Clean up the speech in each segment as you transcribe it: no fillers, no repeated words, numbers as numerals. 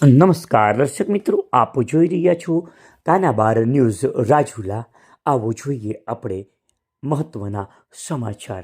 નમસ્કાર દર્શક મિત્રો, આપ જોઈ રહ્યા છો કાના બાર ન્યૂઝ રાજુલા. આવો જોઈએ આપણે મહત્વના સમાચાર.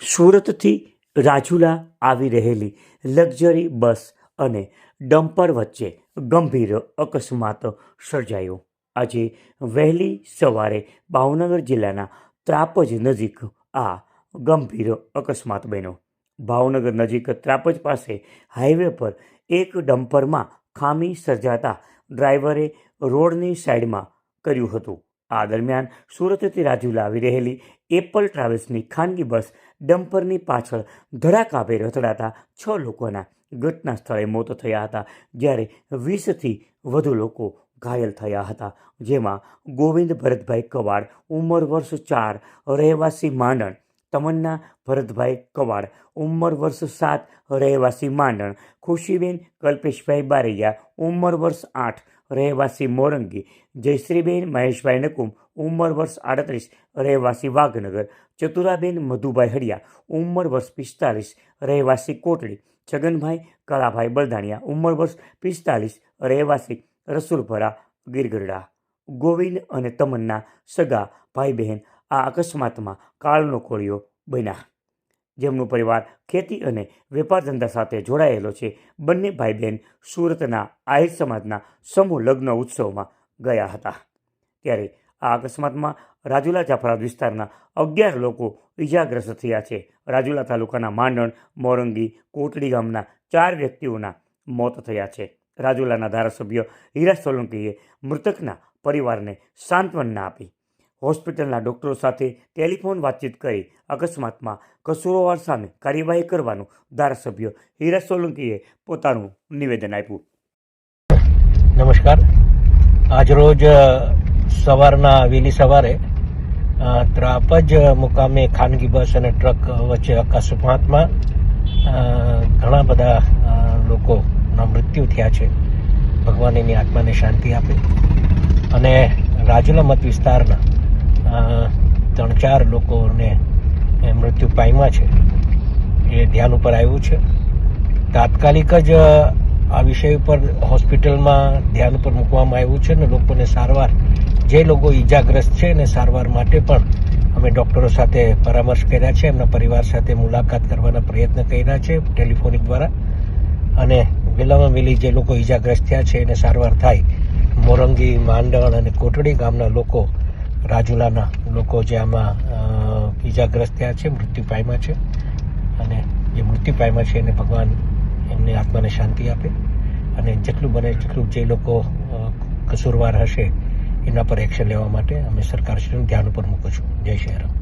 સુરતથી રાજુલા આવી રહેલી લક્ઝરી બસ અને ડમ્પર વચ્ચે ગંભીર અકસ્માત સર્જાયો. આજે વહેલી સવારે ભાવનગર જિલ્લાના ત્રાપજ નજીક આ ગંભીર અકસ્માત બન્યો. ભાવનગર નજીક ત્રાપજ પાસે હાઈવે પર એક ડમ્પરમાં ખામી સર્જાતા ડ્રાઈવરે રોડની સાઈડમાં કર્યું હતું. આ દરમિયાન સુરતથી રાજુલા આવી રહેલી એપલ ટ્રાવેલ્સની ખાનગી બસ ડમ્પરની પાછળ ધડાકાભેર અથડાતા 6 લોકોના ઘટના સ્થળે મોત થયા હતા, જ્યારે 20થી વધુ લોકો ઘાયલ થયા હતા, જેમાં ગોવિંદ ભરતભાઈ કવાડ, ઉંમર વર્ષ 4, રહેવાસી માંડણ; તમન્ના ભરતભાઈ કવાડ, ઉંમર વર્ષ 7, રહેવાસી માંડણ; ખુશીબેન કલ્પેશભાઈ બારૈયા, ઉંમર વર્ષ 8, રહેવાસી મોરંગી; જયશ્રીબેન મહેશભાઈ નકુમ, ઉંમર વર્ષ 38, રહેવાસી વાઘનગર; ચતુરાબેન મધુભાઈ હડિયા, ઉંમર વર્ષ 45, રહેવાસી કોટડી; છગનભાઈ કળાભાઈ બલદાણિયા, ઉંમર વર્ષ 45, રહેવાસી રસુલપરા ગીરગઢડા. ગોવિંદ અને તમન્ના સગા ભાઈ બહેન આ અકસ્માતમાં કાળનો કોળિયો બન્યા, જેમનો પરિવાર ખેતી અને વેપાર ધંધા સાથે જોડાયેલો છે. બંને ભાઈ બહેન સુરતના આહિર સમાજના સમૂહ લગ્ન ઉત્સવમાં ગયા હતા, ત્યારે આ અકસ્માતમાં રાજુલા જાફરાબાદ વિસ્તારના 11 લોકો ઇજાગ્રસ્ત થયા છે. રાજુલા તાલુકાના માંડણ, મોરંગી, કોટડી ગામના 4 વ્યક્તિઓના મોત થયા છે. રાજુલાના ધારાસભ્ય હીરા સોલંકીએ મૃતકના પરિવારને સાંત્વના આપી હોસ્પિટલના ડોક્ટરો સાથે ટેલિફોન વાતચીત કરી અકસ્માતમાં કસૂરવાર સામે કાર્યવાહી કરવાનું ધારાસભ્ય હીરા સોલંકીએ પોતાનું નિવેદન આપ્યું. નમસ્કાર. આજરોજ વહેલી સવારે ત્રાપજ મુકામે ખાનગી બસ અને ટ્રક વચ્ચે અકસ્માતમાં ઘણા બધા લોકોના મૃત્યુ થયા છે. ભગવાન એની આત્માને શાંતિ આપે. અને રાજુલા મત વિસ્તારના 3-4 લોકોને મૃત્યુ પામ્યા છે, એ ધ્યાન ઉપર આવ્યું છે. તાત્કાલિક જ આ વિષય ઉપર હોસ્પિટલમાં ધ્યાન ઉપર મૂકવામાં આવ્યું છે અને લોકોને સારવાર, જે લોકો ઈજાગ્રસ્ત છે એને સારવાર માટે પણ અમે ડૉક્ટરો સાથે પરામર્શ કર્યા છે, એમના પરિવાર સાથે મુલાકાત કરવાના પ્રયત્ન કર્યા છે ટેલિફોનિક દ્વારા. અને વહેલામાં વહેલી જે લોકો ઈજાગ્રસ્ત થયા છે એને સારવાર થાય. મોરંગી, માંડણ અને કોટડી ગામના લોકો, રાજુલાના લોકો જે આમાં ઈજાગ્રસ્ત થયા છે, મૃત્યુ પામ્યા છે, અને જે મૃત્યુ પામ્યા છે એને ભગવાન એમની આત્માને શાંતિ આપે. અને જેટલું બને તેટલું જે લોકો કસૂરવાર હશે એના પર એક્શન લેવા માટે અમે સરકારશ્રીનું ધ્યાન ઉપર મૂકું છું. જય શ્રી રામ.